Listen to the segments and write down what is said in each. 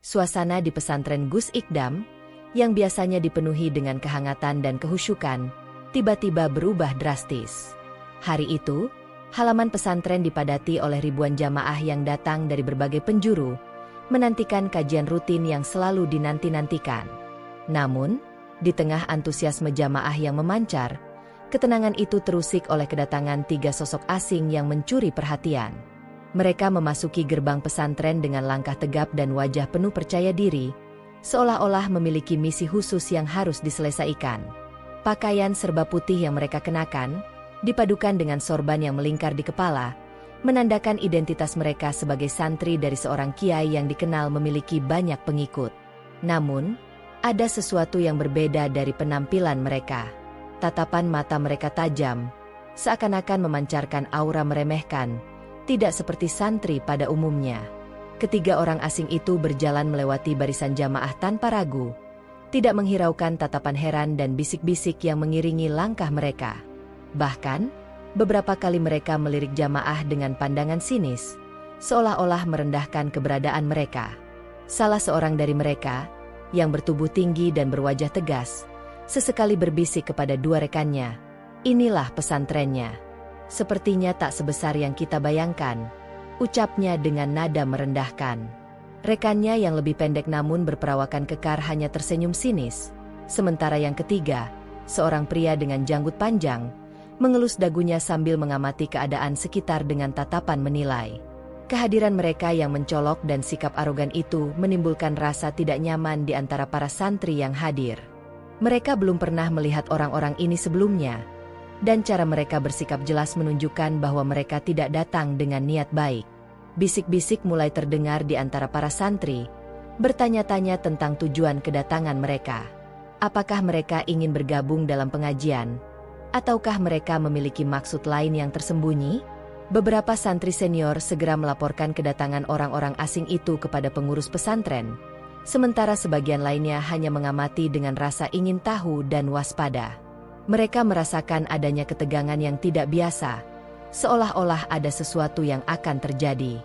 Suasana di pesantren Gus Ikdam, yang biasanya dipenuhi dengan kehangatan dan kehusyukan, tiba-tiba berubah drastis. Hari itu, halaman pesantren dipadati oleh ribuan jamaah yang datang dari berbagai penjuru, menantikan kajian rutin yang selalu dinanti-nantikan. Namun, di tengah antusiasme jamaah yang memancar, ketenangan itu terusik oleh kedatangan 3 sosok asing yang mencuri perhatian. Mereka memasuki gerbang pesantren dengan langkah tegap dan wajah penuh percaya diri, seolah-olah memiliki misi khusus yang harus diselesaikan. Pakaian serba putih yang mereka kenakan, dipadukan dengan sorban yang melingkar di kepala, menandakan identitas mereka sebagai santri dari seorang kiai yang dikenal memiliki banyak pengikut. Namun, ada sesuatu yang berbeda dari penampilan mereka. Tatapan mata mereka tajam, seakan-akan memancarkan aura meremehkan, tidak seperti santri pada umumnya. Ketiga orang asing itu berjalan melewati barisan jamaah tanpa ragu, tidak menghiraukan tatapan heran dan bisik-bisik yang mengiringi langkah mereka. Bahkan, beberapa kali mereka melirik jamaah dengan pandangan sinis, seolah-olah merendahkan keberadaan mereka. Salah seorang dari mereka, yang bertubuh tinggi dan berwajah tegas, sesekali berbisik kepada 2 rekannya, "Inilah pesantrennya. Sepertinya tak sebesar yang kita bayangkan," ucapnya dengan nada merendahkan. Rekannya yang lebih pendek namun berperawakan kekar hanya tersenyum sinis, sementara yang ketiga, seorang pria dengan janggut panjang, mengelus dagunya sambil mengamati keadaan sekitar dengan tatapan menilai. Kehadiran mereka yang mencolok dan sikap arogan itu menimbulkan rasa tidak nyaman di antara para santri yang hadir. Mereka belum pernah melihat orang-orang ini sebelumnya, dan cara mereka bersikap jelas menunjukkan bahwa mereka tidak datang dengan niat baik. Bisik-bisik mulai terdengar di antara para santri, bertanya-tanya tentang tujuan kedatangan mereka. Apakah mereka ingin bergabung dalam pengajian, ataukah mereka memiliki maksud lain yang tersembunyi? Beberapa santri senior segera melaporkan kedatangan orang-orang asing itu kepada pengurus pesantren, sementara sebagian lainnya hanya mengamati dengan rasa ingin tahu dan waspada. Mereka merasakan adanya ketegangan yang tidak biasa, seolah-olah ada sesuatu yang akan terjadi.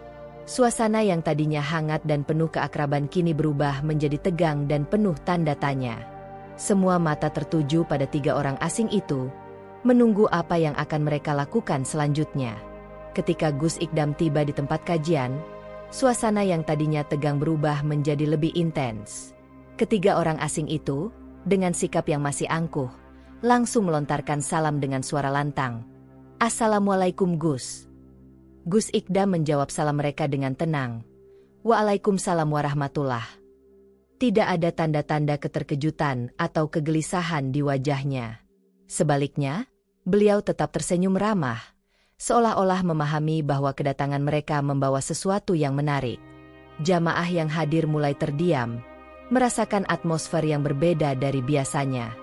Suasana yang tadinya hangat dan penuh keakraban kini berubah menjadi tegang dan penuh tanda tanya. Semua mata tertuju pada 3 orang asing itu, menunggu apa yang akan mereka lakukan selanjutnya. Ketika Gus Ikdam tiba di tempat kajian, suasana yang tadinya tegang berubah menjadi lebih intens. Ketiga orang asing itu, dengan sikap yang masih angkuh, langsung melontarkan salam dengan suara lantang. "Assalamualaikum Gus." Gus Ikdam menjawab salam mereka dengan tenang. "Waalaikumsalam warahmatullah." Tidak ada tanda-tanda keterkejutan atau kegelisahan di wajahnya. Sebaliknya, beliau tetap tersenyum ramah, seolah-olah memahami bahwa kedatangan mereka membawa sesuatu yang menarik. Jamaah yang hadir mulai terdiam, merasakan atmosfer yang berbeda dari biasanya.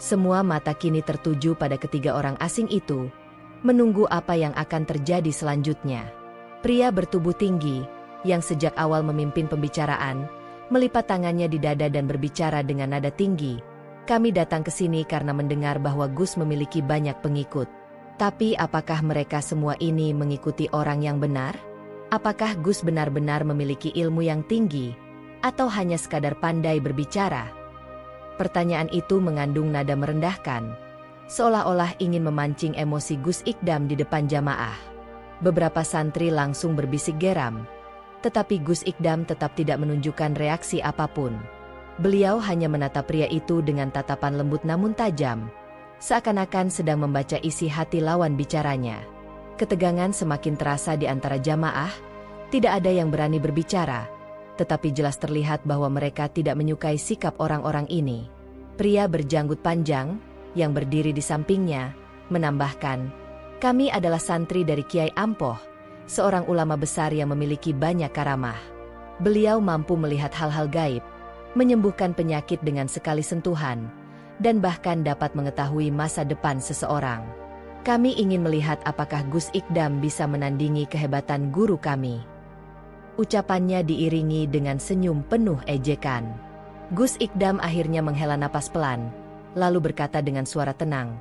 Semua mata kini tertuju pada ketiga orang asing itu, menunggu apa yang akan terjadi selanjutnya. Pria bertubuh tinggi, yang sejak awal memimpin pembicaraan, melipat tangannya di dada dan berbicara dengan nada tinggi. "Kami datang ke sini karena mendengar bahwa Gus memiliki banyak pengikut. Tapi apakah mereka semua ini mengikuti orang yang benar? Apakah Gus benar-benar memiliki ilmu yang tinggi, atau hanya sekadar pandai berbicara?" Pertanyaan itu mengandung nada merendahkan, seolah-olah ingin memancing emosi Gus Ikdam di depan jamaah. Beberapa santri langsung berbisik geram, tetapi Gus Ikdam tetap tidak menunjukkan reaksi apapun. Beliau hanya menatap pria itu dengan tatapan lembut namun tajam, seakan-akan sedang membaca isi hati lawan bicaranya. Ketegangan semakin terasa di antara jamaah, tidak ada yang berani berbicara, tetapi jelas terlihat bahwa mereka tidak menyukai sikap orang-orang ini. Pria berjanggut panjang, yang berdiri di sampingnya, menambahkan, "Kami adalah santri dari Kiai Ampoh, seorang ulama besar yang memiliki banyak karamah. Beliau mampu melihat hal-hal gaib, menyembuhkan penyakit dengan sekali sentuhan, dan bahkan dapat mengetahui masa depan seseorang. Kami ingin melihat apakah Gus Ikdam bisa menandingi kehebatan guru kami." Ucapannya diiringi dengan senyum penuh ejekan. Gus Ikdam akhirnya menghela napas pelan, lalu berkata dengan suara tenang,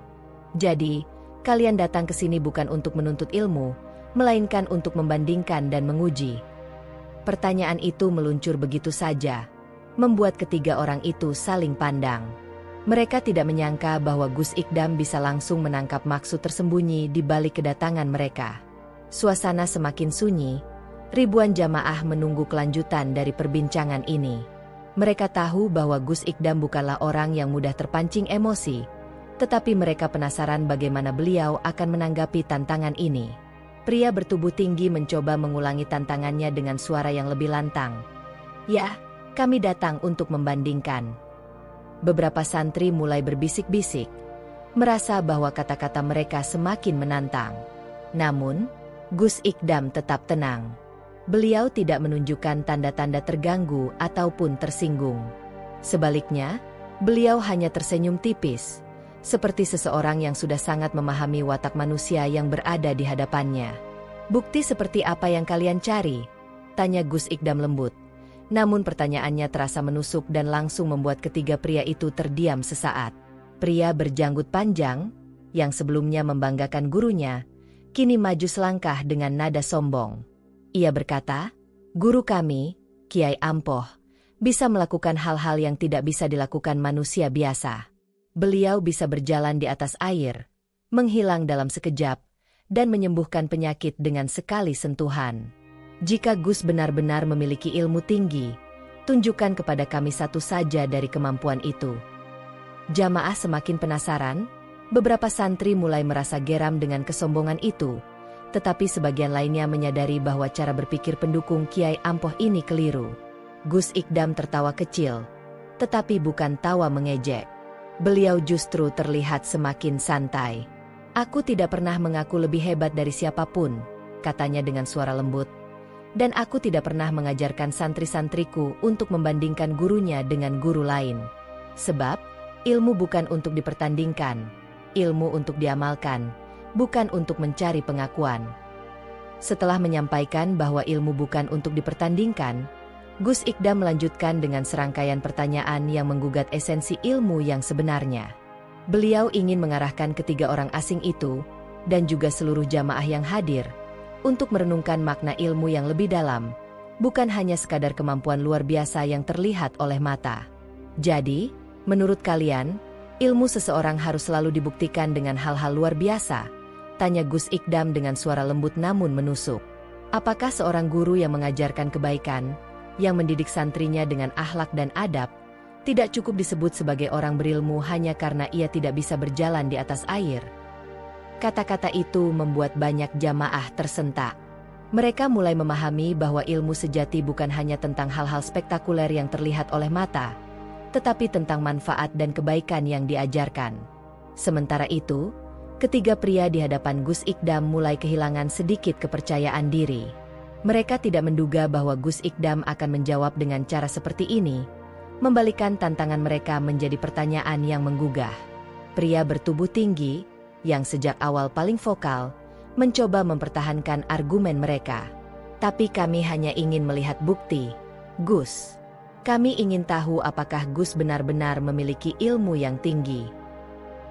"Jadi, kalian datang ke sini bukan untuk menuntut ilmu, melainkan untuk membandingkan dan menguji." Pertanyaan itu meluncur begitu saja, membuat ketiga orang itu saling pandang. Mereka tidak menyangka bahwa Gus Ikdam bisa langsung menangkap maksud tersembunyi di balik kedatangan mereka. Suasana semakin sunyi, ribuan jamaah menunggu kelanjutan dari perbincangan ini. Mereka tahu bahwa Gus Ikdam bukanlah orang yang mudah terpancing emosi, tetapi mereka penasaran bagaimana beliau akan menanggapi tantangan ini. Pria bertubuh tinggi mencoba mengulangi tantangannya dengan suara yang lebih lantang. "Ya, kami datang untuk membandingkan." Beberapa santri mulai berbisik-bisik, merasa bahwa kata-kata mereka semakin menantang. Namun, Gus Ikdam tetap tenang. Beliau tidak menunjukkan tanda-tanda terganggu ataupun tersinggung. Sebaliknya, beliau hanya tersenyum tipis, seperti seseorang yang sudah sangat memahami watak manusia yang berada di hadapannya. "Bukti seperti apa yang kalian cari?" tanya Gus Ikdam lembut. Namun pertanyaannya terasa menusuk dan langsung membuat ketiga pria itu terdiam sesaat. Pria berjanggut panjang, yang sebelumnya membanggakan gurunya, kini maju selangkah dengan nada sombong. Ia berkata, "Guru kami, Kiai Ampoh, bisa melakukan hal-hal yang tidak bisa dilakukan manusia biasa. Beliau bisa berjalan di atas air, menghilang dalam sekejap, dan menyembuhkan penyakit dengan sekali sentuhan. Jika Gus benar-benar memiliki ilmu tinggi, tunjukkan kepada kami satu saja dari kemampuan itu." Jamaah semakin penasaran, beberapa santri mulai merasa geram dengan kesombongan itu, tetapi sebagian lainnya menyadari bahwa cara berpikir pendukung Kiai Ampoh ini keliru. Gus Ikdam tertawa kecil, tetapi bukan tawa mengejek. Beliau justru terlihat semakin santai. "Aku tidak pernah mengaku lebih hebat dari siapapun," katanya dengan suara lembut. "Dan aku tidak pernah mengajarkan santri-santriku untuk membandingkan gurunya dengan guru lain. Sebab, ilmu bukan untuk dipertandingkan, ilmu untuk diamalkan, bukan untuk mencari pengakuan." Setelah menyampaikan bahwa ilmu bukan untuk dipertandingkan, Gus Ikdam melanjutkan dengan serangkaian pertanyaan yang menggugat esensi ilmu yang sebenarnya. Beliau ingin mengarahkan ketiga orang asing itu, dan juga seluruh jamaah yang hadir, untuk merenungkan makna ilmu yang lebih dalam, bukan hanya sekadar kemampuan luar biasa yang terlihat oleh mata. "Jadi, menurut kalian, ilmu seseorang harus selalu dibuktikan dengan hal-hal luar biasa?" tanya Gus Ikdam dengan suara lembut namun menusuk. "Apakah seorang guru yang mengajarkan kebaikan, yang mendidik santrinya dengan akhlak dan adab, tidak cukup disebut sebagai orang berilmu hanya karena ia tidak bisa berjalan di atas air?" Kata-kata itu membuat banyak jamaah tersentak. Mereka mulai memahami bahwa ilmu sejati bukan hanya tentang hal-hal spektakuler yang terlihat oleh mata, tetapi tentang manfaat dan kebaikan yang diajarkan. Sementara itu, ketiga pria di hadapan Gus Ikdam mulai kehilangan sedikit kepercayaan diri. Mereka tidak menduga bahwa Gus Ikdam akan menjawab dengan cara seperti ini, membalikkan tantangan mereka menjadi pertanyaan yang menggugah. Pria bertubuh tinggi, yang sejak awal paling vokal, mencoba mempertahankan argumen mereka. "Tapi kami hanya ingin melihat bukti, Gus. Kami ingin tahu apakah Gus benar-benar memiliki ilmu yang tinggi."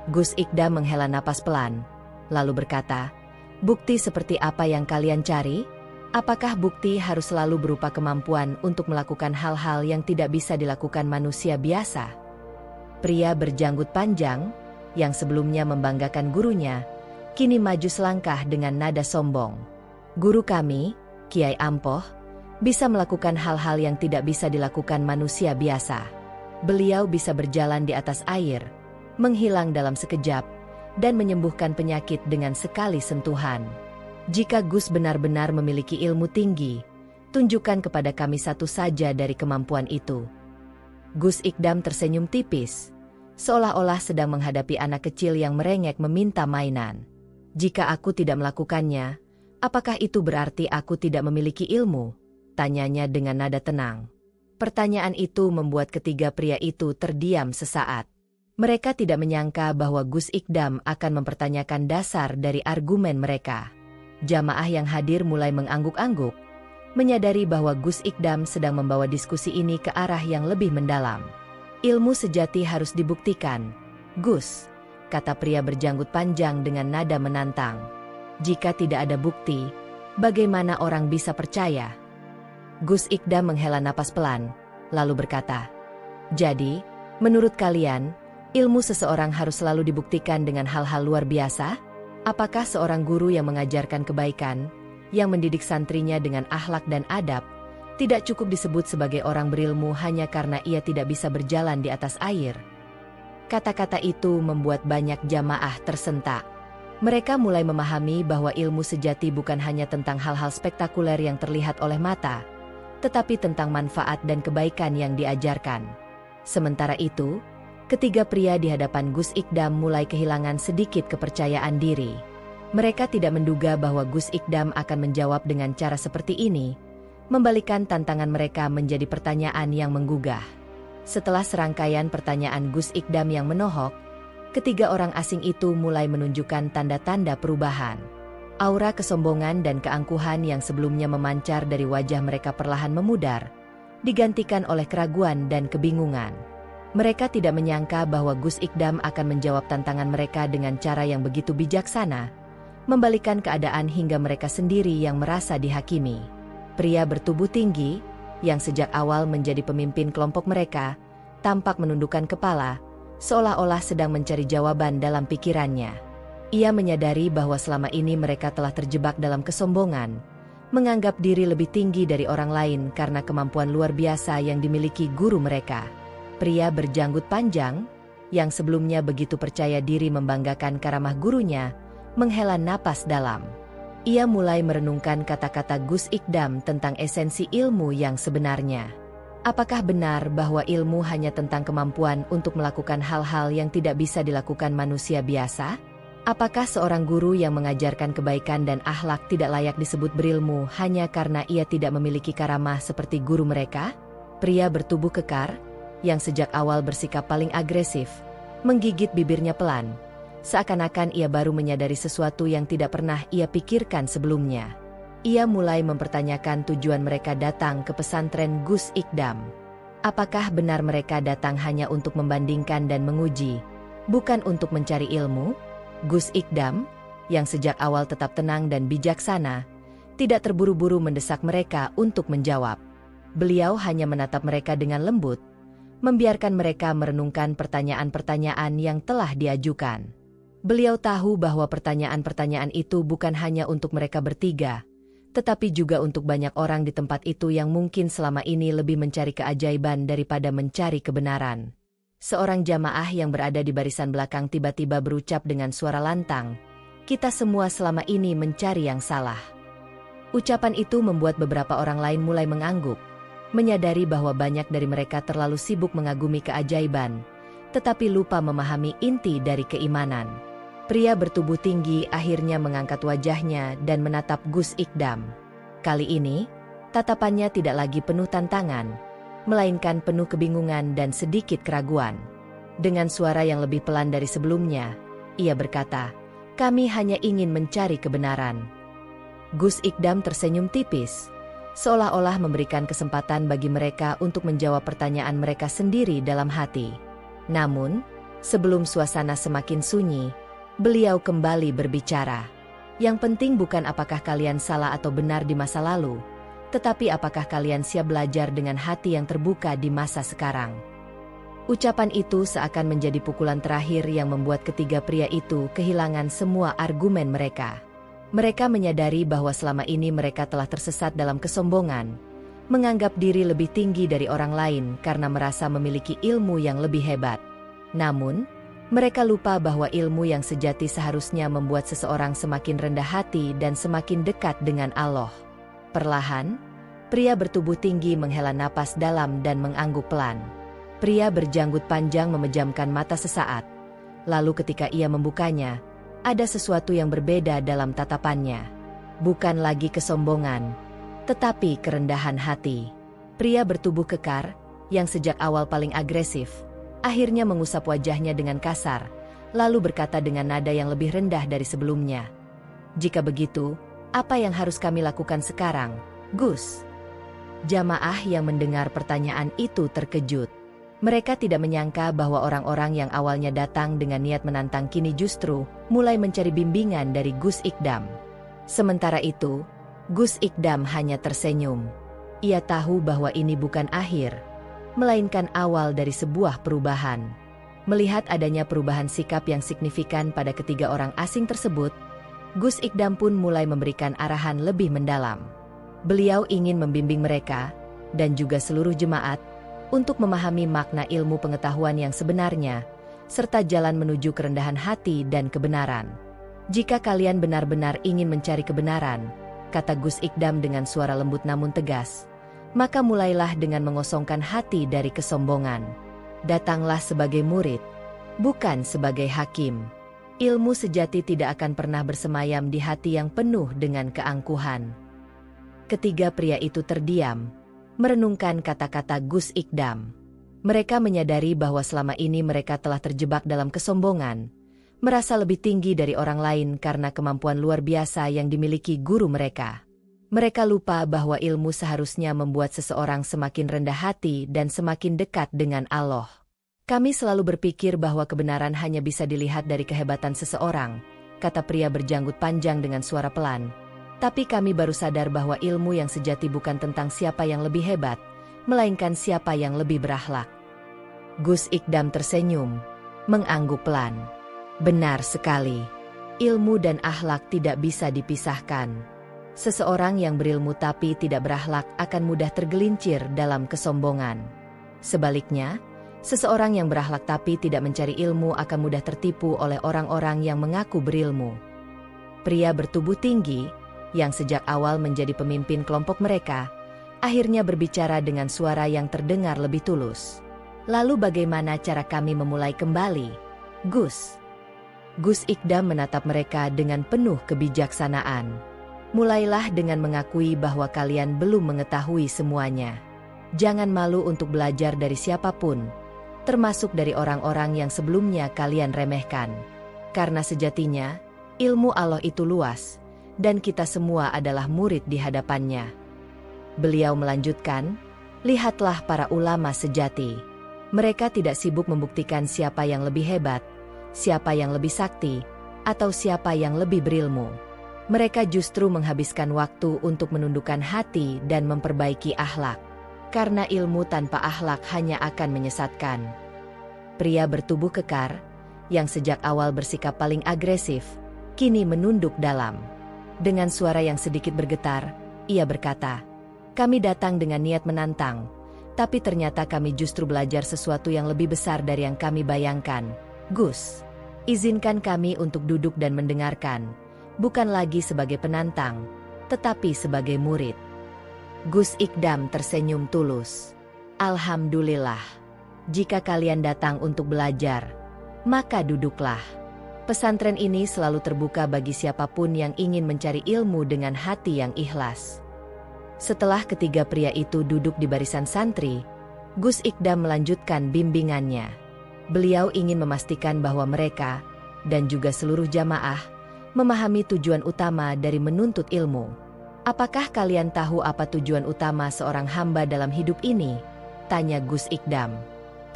Gus Ikdam menghela napas pelan, lalu berkata, "Bukti seperti apa yang kalian cari? Apakah bukti harus selalu berupa kemampuan untuk melakukan hal-hal yang tidak bisa dilakukan manusia biasa?" Pria berjanggut panjang, yang sebelumnya membanggakan gurunya, kini maju selangkah dengan nada sombong. "Guru kami, Kiai Ampoh, bisa melakukan hal-hal yang tidak bisa dilakukan manusia biasa. Beliau bisa berjalan di atas air, menghilang dalam sekejap, dan menyembuhkan penyakit dengan sekali sentuhan. Jika Gus benar-benar memiliki ilmu tinggi, tunjukkan kepada kami satu saja dari kemampuan itu." Gus Ikdam tersenyum tipis, seolah-olah sedang menghadapi anak kecil yang merengek meminta mainan. "Jika aku tidak melakukannya, apakah itu berarti aku tidak memiliki ilmu?" tanyanya dengan nada tenang. Pertanyaan itu membuat ketiga pria itu terdiam sesaat. Mereka tidak menyangka bahwa Gus Ikdam akan mempertanyakan dasar dari argumen mereka. Jamaah yang hadir mulai mengangguk-angguk, menyadari bahwa Gus Ikdam sedang membawa diskusi ini ke arah yang lebih mendalam. "Ilmu sejati harus dibuktikan, Gus," kata pria berjanggut panjang dengan nada menantang. "Jika tidak ada bukti, bagaimana orang bisa percaya?" Gus Ikdam menghela napas pelan, lalu berkata, "Jadi, menurut kalian, ilmu seseorang harus selalu dibuktikan dengan hal-hal luar biasa? Apakah seorang guru yang mengajarkan kebaikan, yang mendidik santrinya dengan akhlak dan adab, tidak cukup disebut sebagai orang berilmu hanya karena ia tidak bisa berjalan di atas air?" Kata-kata itu membuat banyak jamaah tersentak. Mereka mulai memahami bahwa ilmu sejati bukan hanya tentang hal-hal spektakuler yang terlihat oleh mata, tetapi tentang manfaat dan kebaikan yang diajarkan. Sementara itu, ketiga pria di hadapan Gus Ikdam mulai kehilangan sedikit kepercayaan diri. Mereka tidak menduga bahwa Gus Ikdam akan menjawab dengan cara seperti ini, membalikkan tantangan mereka menjadi pertanyaan yang menggugah. Setelah serangkaian pertanyaan Gus Ikdam yang menohok, ketiga orang asing itu mulai menunjukkan tanda-tanda perubahan. Aura kesombongan dan keangkuhan yang sebelumnya memancar dari wajah mereka perlahan memudar, digantikan oleh keraguan dan kebingungan. Mereka tidak menyangka bahwa Gus Ikdam akan menjawab tantangan mereka dengan cara yang begitu bijaksana, membalikkan keadaan hingga mereka sendiri yang merasa dihakimi. Pria bertubuh tinggi, yang sejak awal menjadi pemimpin kelompok mereka, tampak menundukkan kepala, seolah-olah sedang mencari jawaban dalam pikirannya. Ia menyadari bahwa selama ini mereka telah terjebak dalam kesombongan, menganggap diri lebih tinggi dari orang lain karena kemampuan luar biasa yang dimiliki guru mereka. Pria berjanggut panjang, yang sebelumnya begitu percaya diri membanggakan karamah gurunya, menghela napas dalam. Ia mulai merenungkan kata-kata Gus Ikdam tentang esensi ilmu yang sebenarnya. Apakah benar bahwa ilmu hanya tentang kemampuan untuk melakukan hal-hal yang tidak bisa dilakukan manusia biasa? Apakah seorang guru yang mengajarkan kebaikan dan akhlak tidak layak disebut berilmu hanya karena ia tidak memiliki karamah seperti guru mereka? Pria bertubuh kekar, yang sejak awal bersikap paling agresif, menggigit bibirnya pelan, seakan-akan ia baru menyadari sesuatu yang tidak pernah ia pikirkan sebelumnya. Ia mulai mempertanyakan tujuan mereka datang ke pesantren Gus Ikdam. Apakah benar mereka datang hanya untuk membandingkan dan menguji, bukan untuk mencari ilmu? Gus Ikdam, yang sejak awal tetap tenang dan bijaksana, tidak terburu-buru mendesak mereka untuk menjawab. Beliau hanya menatap mereka dengan lembut, membiarkan mereka merenungkan pertanyaan-pertanyaan yang telah diajukan. Beliau tahu bahwa pertanyaan-pertanyaan itu bukan hanya untuk mereka bertiga, tetapi juga untuk banyak orang di tempat itu yang mungkin selama ini lebih mencari keajaiban daripada mencari kebenaran. Seorang jamaah yang berada di barisan belakang tiba-tiba berucap dengan suara lantang, "Kita semua selama ini mencari yang salah." Ucapan itu membuat beberapa orang lain mulai mengangguk, menyadari bahwa banyak dari mereka terlalu sibuk mengagumi keajaiban, tetapi lupa memahami inti dari keimanan. Pria bertubuh tinggi akhirnya mengangkat wajahnya dan menatap Gus Ikdam. Kali ini, tatapannya tidak lagi penuh tantangan, melainkan penuh kebingungan dan sedikit keraguan. Dengan suara yang lebih pelan dari sebelumnya, ia berkata, "Kami hanya ingin mencari kebenaran." Gus Ikdam tersenyum tipis, seolah-olah memberikan kesempatan bagi mereka untuk menjawab pertanyaan mereka sendiri dalam hati. Namun, sebelum suasana semakin sunyi, beliau kembali berbicara. "Yang penting bukan apakah kalian salah atau benar di masa lalu, tetapi apakah kalian siap belajar dengan hati yang terbuka di masa sekarang?" Ucapan itu seakan menjadi pukulan terakhir yang membuat ketiga pria itu kehilangan semua argumen mereka. Mereka menyadari bahwa selama ini mereka telah tersesat dalam kesombongan, menganggap diri lebih tinggi dari orang lain karena merasa memiliki ilmu yang lebih hebat. Namun, mereka lupa bahwa ilmu yang sejati seharusnya membuat seseorang semakin rendah hati dan semakin dekat dengan Allah. Perlahan, pria bertubuh tinggi menghela napas dalam dan mengangguk pelan. Pria berjanggut panjang memejamkan mata sesaat. Lalu ketika ia membukanya, ada sesuatu yang berbeda dalam tatapannya. Bukan lagi kesombongan, tetapi kerendahan hati. Pria bertubuh kekar, yang sejak awal paling agresif, akhirnya mengusap wajahnya dengan kasar, lalu berkata dengan nada yang lebih rendah dari sebelumnya, "Jika begitu, apa yang harus kami lakukan sekarang, Gus?" Jamaah yang mendengar pertanyaan itu terkejut. Mereka tidak menyangka bahwa orang-orang yang awalnya datang dengan niat menantang kini justru mulai mencari bimbingan dari Gus Ikdam. Sementara itu, Gus Ikdam hanya tersenyum. Ia tahu bahwa ini bukan akhir, melainkan awal dari sebuah perubahan. Melihat adanya perubahan sikap yang signifikan pada ketiga orang asing tersebut, Gus Ikdam pun mulai memberikan arahan lebih mendalam. Beliau ingin membimbing mereka, dan juga seluruh jemaat, untuk memahami makna ilmu pengetahuan yang sebenarnya, serta jalan menuju kerendahan hati dan kebenaran. Jika kalian benar-benar ingin mencari kebenaran, kata Gus Ikdam dengan suara lembut namun tegas, maka mulailah dengan mengosongkan hati dari kesombongan. Datanglah sebagai murid, bukan sebagai hakim. Ilmu sejati tidak akan pernah bersemayam di hati yang penuh dengan keangkuhan. Ketiga pria itu terdiam, merenungkan kata-kata Gus Ikdam. Mereka menyadari bahwa selama ini mereka telah terjebak dalam kesombongan, merasa lebih tinggi dari orang lain karena kemampuan luar biasa yang dimiliki guru mereka. Mereka lupa bahwa ilmu seharusnya membuat seseorang semakin rendah hati dan semakin dekat dengan Allah. Kami selalu berpikir bahwa kebenaran hanya bisa dilihat dari kehebatan seseorang, kata pria berjanggut panjang dengan suara pelan. Tapi kami baru sadar bahwa ilmu yang sejati bukan tentang siapa yang lebih hebat, melainkan siapa yang lebih berakhlak. Gus Ikdam tersenyum, mengangguk pelan. Benar sekali. Ilmu dan akhlak tidak bisa dipisahkan. Seseorang yang berilmu tapi tidak berakhlak akan mudah tergelincir dalam kesombongan. Sebaliknya, seseorang yang berakhlak tapi tidak mencari ilmu akan mudah tertipu oleh orang-orang yang mengaku berilmu. Pria bertubuh tinggi, yang sejak awal menjadi pemimpin kelompok mereka, akhirnya berbicara dengan suara yang terdengar lebih tulus. Lalu bagaimana cara kami memulai kembali, Gus? Gus Ikdam menatap mereka dengan penuh kebijaksanaan. Mulailah dengan mengakui bahwa kalian belum mengetahui semuanya. Jangan malu untuk belajar dari siapapun, termasuk dari orang-orang yang sebelumnya kalian remehkan. Karena sejatinya, ilmu Allah itu luas, dan kita semua adalah murid di hadapannya. Beliau melanjutkan, lihatlah para ulama sejati. Mereka tidak sibuk membuktikan siapa yang lebih hebat, siapa yang lebih sakti, atau siapa yang lebih berilmu. Mereka justru menghabiskan waktu untuk menundukkan hati dan memperbaiki akhlak. Karena ilmu tanpa akhlak hanya akan menyesatkan. Pria bertubuh kekar, yang sejak awal bersikap paling agresif, kini menunduk dalam. Dengan suara yang sedikit bergetar, ia berkata, kami datang dengan niat menantang, tapi ternyata kami justru belajar sesuatu yang lebih besar dari yang kami bayangkan. Gus, izinkan kami untuk duduk dan mendengarkan. Bukan lagi sebagai penantang, tetapi sebagai murid. Gus Ikdam tersenyum tulus. Alhamdulillah. Jika kalian datang untuk belajar, maka duduklah. Pesantren ini selalu terbuka bagi siapapun yang ingin mencari ilmu dengan hati yang ikhlas. Setelah ketiga pria itu duduk di barisan santri, Gus Ikdam melanjutkan bimbingannya. Beliau ingin memastikan bahwa mereka, dan juga seluruh jamaah, memahami tujuan utama dari menuntut ilmu. Apakah kalian tahu apa tujuan utama seorang hamba dalam hidup ini? Tanya Gus Ikdam.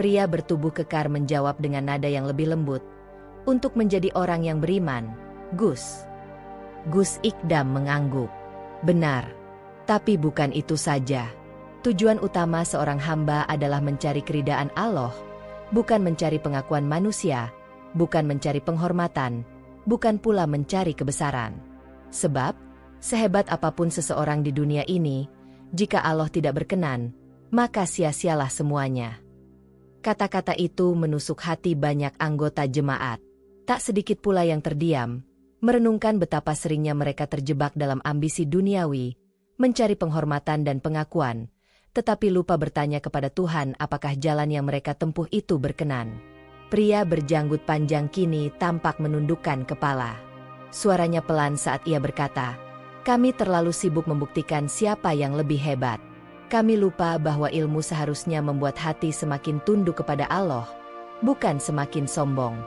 Pria bertubuh kekar menjawab dengan nada yang lebih lembut. Untuk menjadi orang yang beriman, Gus. Gus Ikdam mengangguk. Benar. Tapi bukan itu saja. Tujuan utama seorang hamba adalah mencari keridaan Allah, bukan mencari pengakuan manusia, bukan mencari penghormatan, bukan pula mencari kebesaran. Sebab, sehebat apapun seseorang di dunia ini, jika Allah tidak berkenan, maka sia-sialah semuanya. Kata-kata itu menusuk hati banyak anggota jemaat. Tak sedikit pula yang terdiam, merenungkan betapa seringnya mereka terjebak dalam ambisi duniawi, mencari penghormatan dan pengakuan, tetapi lupa bertanya kepada Tuhan apakah jalan yang mereka tempuh itu berkenan. Pria berjanggut panjang kini tampak menundukkan kepala. Suaranya pelan saat ia berkata, kami terlalu sibuk membuktikan siapa yang lebih hebat. Kami lupa bahwa ilmu seharusnya membuat hati semakin tunduk kepada Allah, bukan semakin sombong.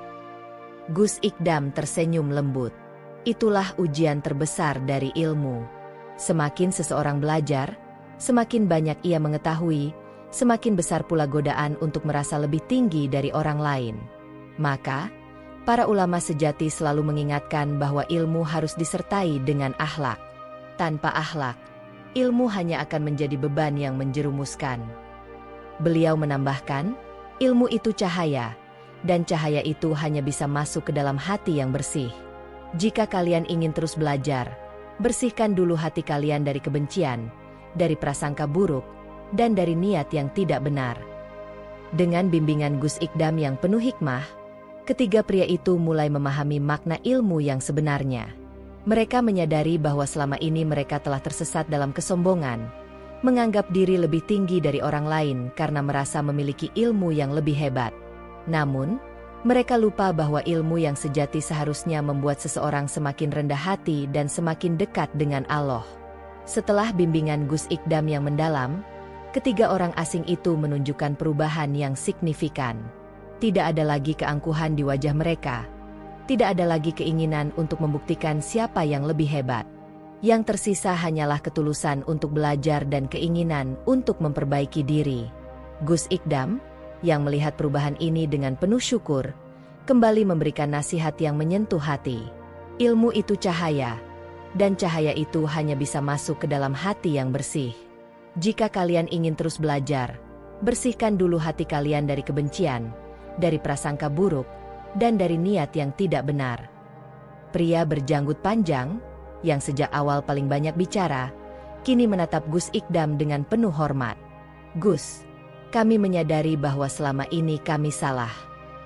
Gus Ikdam tersenyum lembut. Itulah ujian terbesar dari ilmu. Semakin seseorang belajar, semakin banyak ia mengetahui, semakin besar pula godaan untuk merasa lebih tinggi dari orang lain. Maka, para ulama sejati selalu mengingatkan bahwa ilmu harus disertai dengan akhlak. Tanpa akhlak, ilmu hanya akan menjadi beban yang menjerumuskan. Beliau menambahkan, ilmu itu cahaya, dan cahaya itu hanya bisa masuk ke dalam hati yang bersih. Jika kalian ingin terus belajar, bersihkan dulu hati kalian dari kebencian, dari prasangka buruk, dan dari niat yang tidak benar. Dengan bimbingan Gus Ikdam yang penuh hikmah, ketiga pria itu mulai memahami makna ilmu yang sebenarnya. Mereka menyadari bahwa selama ini mereka telah tersesat dalam kesombongan, menganggap diri lebih tinggi dari orang lain karena merasa memiliki ilmu yang lebih hebat. Namun, mereka lupa bahwa ilmu yang sejati seharusnya membuat seseorang semakin rendah hati dan semakin dekat dengan Allah. Setelah bimbingan Gus Ikdam yang mendalam, ketiga orang asing itu menunjukkan perubahan yang signifikan. Tidak ada lagi keangkuhan di wajah mereka. Tidak ada lagi keinginan untuk membuktikan siapa yang lebih hebat. Yang tersisa hanyalah ketulusan untuk belajar dan keinginan untuk memperbaiki diri. Gus Ikdam, yang melihat perubahan ini dengan penuh syukur, kembali memberikan nasihat yang menyentuh hati. Ilmu itu cahaya, dan cahaya itu hanya bisa masuk ke dalam hati yang bersih. Jika kalian ingin terus belajar, bersihkan dulu hati kalian dari kebencian, dari prasangka buruk, dan dari niat yang tidak benar. Pria berjanggut panjang, yang sejak awal paling banyak bicara, kini menatap Gus Ikdam dengan penuh hormat. Gus, kami menyadari bahwa selama ini kami salah.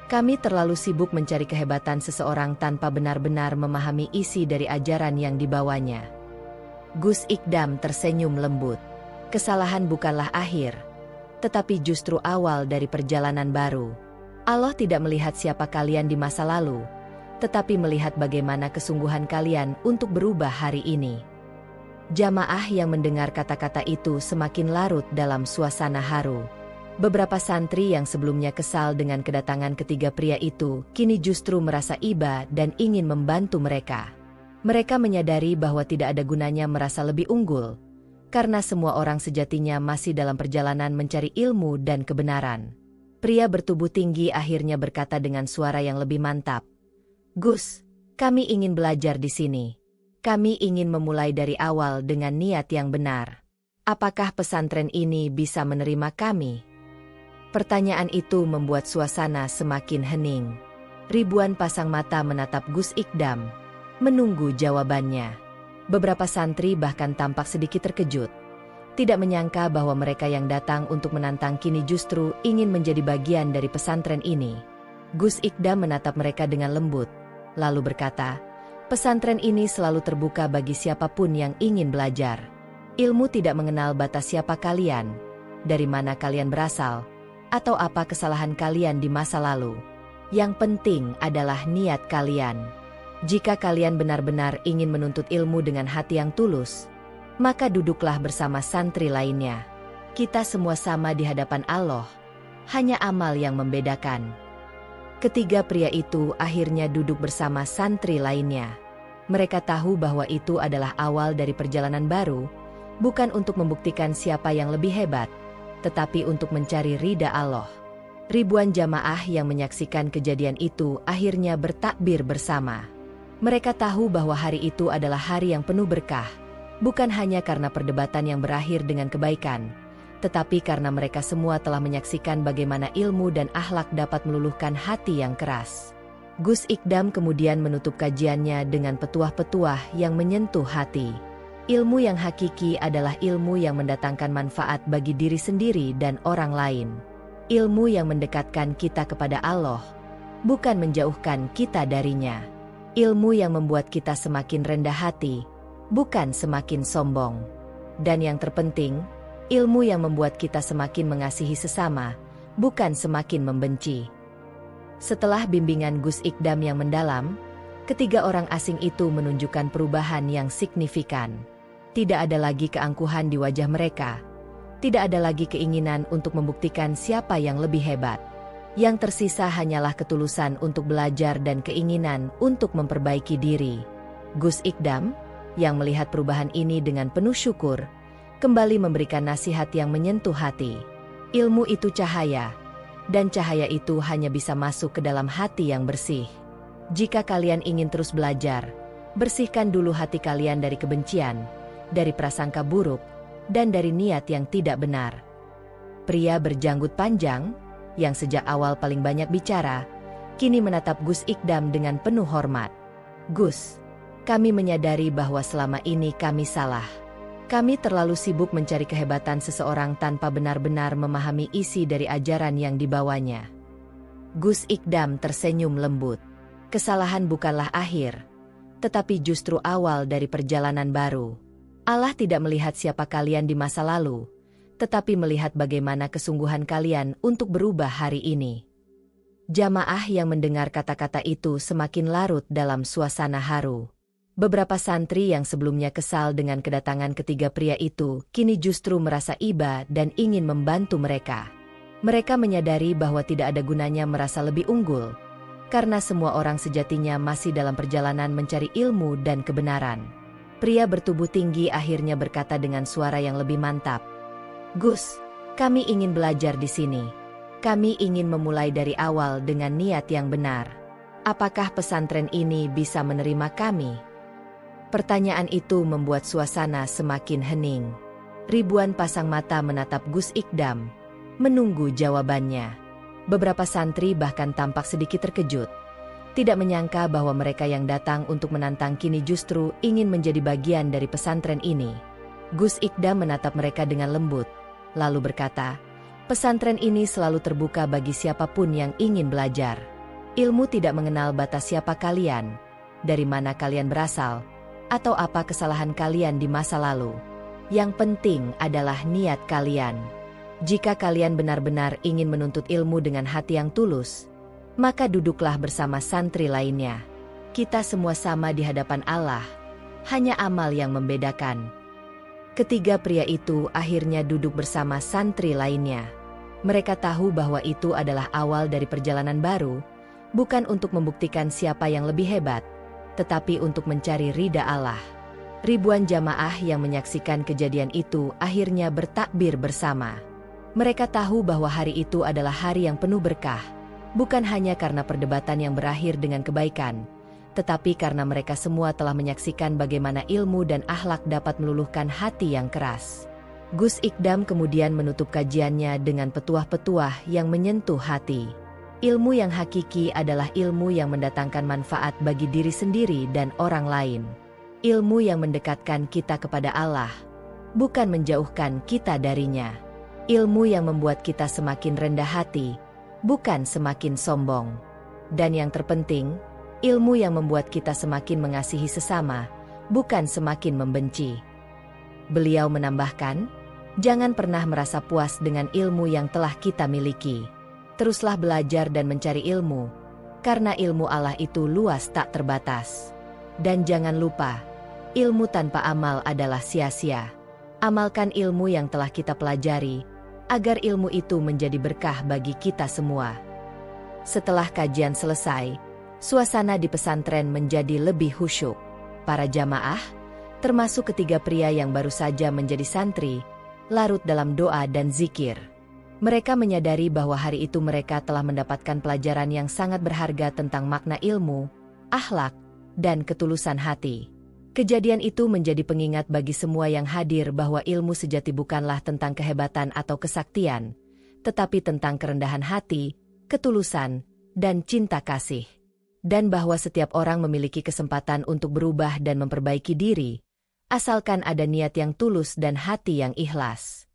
Kami terlalu sibuk mencari kehebatan seseorang tanpa benar-benar memahami isi dari ajaran yang dibawanya. Gus Ikdam tersenyum lembut. Kesalahan bukanlah akhir, tetapi justru awal dari perjalanan baru. Allah tidak melihat siapa kalian di masa lalu, tetapi melihat bagaimana kesungguhan kalian untuk berubah hari ini. Jamaah yang mendengar kata-kata itu semakin larut dalam suasana haru. Beberapa santri yang sebelumnya kesal dengan kedatangan ketiga pria itu, kini justru merasa iba dan ingin membantu mereka. Mereka menyadari bahwa tidak ada gunanya merasa lebih unggul, karena semua orang sejatinya masih dalam perjalanan mencari ilmu dan kebenaran. Pria bertubuh tinggi akhirnya berkata dengan suara yang lebih mantap, Gus, kami ingin belajar di sini. Kami ingin memulai dari awal dengan niat yang benar. Apakah pesantren ini bisa menerima kami? Pertanyaan itu membuat suasana semakin hening. Ribuan pasang mata menatap Gus Ikdam, menunggu jawabannya. Beberapa santri bahkan tampak sedikit terkejut. Tidak menyangka bahwa mereka yang datang untuk menantang kini justru ingin menjadi bagian dari pesantren ini. Gus Ikdam menatap mereka dengan lembut, lalu berkata, pesantren ini selalu terbuka bagi siapapun yang ingin belajar. Ilmu tidak mengenal batas siapa kalian, dari mana kalian berasal, atau apa kesalahan kalian di masa lalu. Yang penting adalah niat kalian. Jika kalian benar-benar ingin menuntut ilmu dengan hati yang tulus, maka duduklah bersama santri lainnya. Kita semua sama di hadapan Allah, hanya amal yang membedakan. Ketiga pria itu akhirnya duduk bersama santri lainnya. Mereka tahu bahwa itu adalah awal dari perjalanan baru, bukan untuk membuktikan siapa yang lebih hebat, tetapi untuk mencari ridha Allah. Ribuan jamaah yang menyaksikan kejadian itu akhirnya bertakbir bersama. Mereka tahu bahwa hari itu adalah hari yang penuh berkah, bukan hanya karena perdebatan yang berakhir dengan kebaikan, tetapi karena mereka semua telah menyaksikan bagaimana ilmu dan akhlak dapat meluluhkan hati yang keras. Gus Ikdam kemudian menutup kajiannya dengan petuah-petuah yang menyentuh hati. Ilmu yang hakiki adalah ilmu yang mendatangkan manfaat bagi diri sendiri dan orang lain. Ilmu yang mendekatkan kita kepada Allah, bukan menjauhkan kita darinya. Ilmu yang membuat kita semakin rendah hati, bukan semakin sombong. Dan yang terpenting, ilmu yang membuat kita semakin mengasihi sesama, bukan semakin membenci. Setelah bimbingan Gus Ikdam yang mendalam, ketiga orang asing itu menunjukkan perubahan yang signifikan. Tidak ada lagi keangkuhan di wajah mereka. Tidak ada lagi keinginan untuk membuktikan siapa yang lebih hebat. Yang tersisa hanyalah ketulusan untuk belajar dan keinginan untuk memperbaiki diri. Gus Ikdam, yang melihat perubahan ini dengan penuh syukur, kembali memberikan nasihat yang menyentuh hati. Ilmu itu cahaya, dan cahaya itu hanya bisa masuk ke dalam hati yang bersih. Jika kalian ingin terus belajar, bersihkan dulu hati kalian dari kebencian, dari prasangka buruk, dan dari niat yang tidak benar. Pria berjanggut panjang, yang sejak awal paling banyak bicara, kini menatap Gus Ikdam dengan penuh hormat. "Gus, kami menyadari bahwa selama ini kami salah. Kami terlalu sibuk mencari kehebatan seseorang tanpa benar-benar memahami isi dari ajaran yang dibawanya." Gus Ikdam tersenyum lembut. "Kesalahan bukanlah akhir, tetapi justru awal dari perjalanan baru. Allah tidak melihat siapa kalian di masa lalu, tetapi melihat bagaimana kesungguhan kalian untuk berubah hari ini." Jamaah yang mendengar kata-kata itu semakin larut dalam suasana haru. Beberapa santri yang sebelumnya kesal dengan kedatangan ketiga pria itu, kini justru merasa iba dan ingin membantu mereka. Mereka menyadari bahwa tidak ada gunanya merasa lebih unggul, karena semua orang sejatinya masih dalam perjalanan mencari ilmu dan kebenaran. Pria bertubuh tinggi akhirnya berkata dengan suara yang lebih mantap, "Gus, kami ingin belajar di sini. Kami ingin memulai dari awal dengan niat yang benar. Apakah pesantren ini bisa menerima kami?" Pertanyaan itu membuat suasana semakin hening. Ribuan pasang mata menatap Gus Ikdam, menunggu jawabannya. Beberapa santri bahkan tampak sedikit terkejut. Tidak menyangka bahwa mereka yang datang untuk menantang kini justru ingin menjadi bagian dari pesantren ini. Gus Ikdam menatap mereka dengan lembut, lalu berkata, "Pesantren ini selalu terbuka bagi siapapun yang ingin belajar. Ilmu tidak mengenal batas siapa kalian, dari mana kalian berasal, atau apa kesalahan kalian di masa lalu. Yang penting adalah niat kalian. Jika kalian benar-benar ingin menuntut ilmu dengan hati yang tulus, maka duduklah bersama santri lainnya. Kita semua sama di hadapan Allah, hanya amal yang membedakan." Ketiga pria itu akhirnya duduk bersama santri lainnya. Mereka tahu bahwa itu adalah awal dari perjalanan baru, bukan untuk membuktikan siapa yang lebih hebat, tetapi untuk mencari ridha Allah. Ribuan jamaah yang menyaksikan kejadian itu akhirnya bertakbir bersama. Mereka tahu bahwa hari itu adalah hari yang penuh berkah, bukan hanya karena perdebatan yang berakhir dengan kebaikan, tetapi karena mereka semua telah menyaksikan bagaimana ilmu dan akhlak dapat meluluhkan hati yang keras. Gus Ikdam kemudian menutup kajiannya dengan petuah-petuah yang menyentuh hati. Ilmu yang hakiki adalah ilmu yang mendatangkan manfaat bagi diri sendiri dan orang lain. Ilmu yang mendekatkan kita kepada Allah, bukan menjauhkan kita darinya. Ilmu yang membuat kita semakin rendah hati, bukan semakin sombong. Dan yang terpenting, ilmu yang membuat kita semakin mengasihi sesama, bukan semakin membenci. Beliau menambahkan, "Jangan pernah merasa puas dengan ilmu yang telah kita miliki. Teruslah belajar dan mencari ilmu, karena ilmu Allah itu luas tak terbatas. Dan jangan lupa, ilmu tanpa amal adalah sia-sia. Amalkan ilmu yang telah kita pelajari, agar ilmu itu menjadi berkah bagi kita semua." Setelah kajian selesai, suasana di pesantren menjadi lebih khusyuk. Para jamaah, termasuk ketiga pria yang baru saja menjadi santri, larut dalam doa dan zikir. Mereka menyadari bahwa hari itu mereka telah mendapatkan pelajaran yang sangat berharga tentang makna ilmu, akhlak, dan ketulusan hati. Kejadian itu menjadi pengingat bagi semua yang hadir bahwa ilmu sejati bukanlah tentang kehebatan atau kesaktian, tetapi tentang kerendahan hati, ketulusan, dan cinta kasih. Dan bahwa setiap orang memiliki kesempatan untuk berubah dan memperbaiki diri, asalkan ada niat yang tulus dan hati yang ikhlas.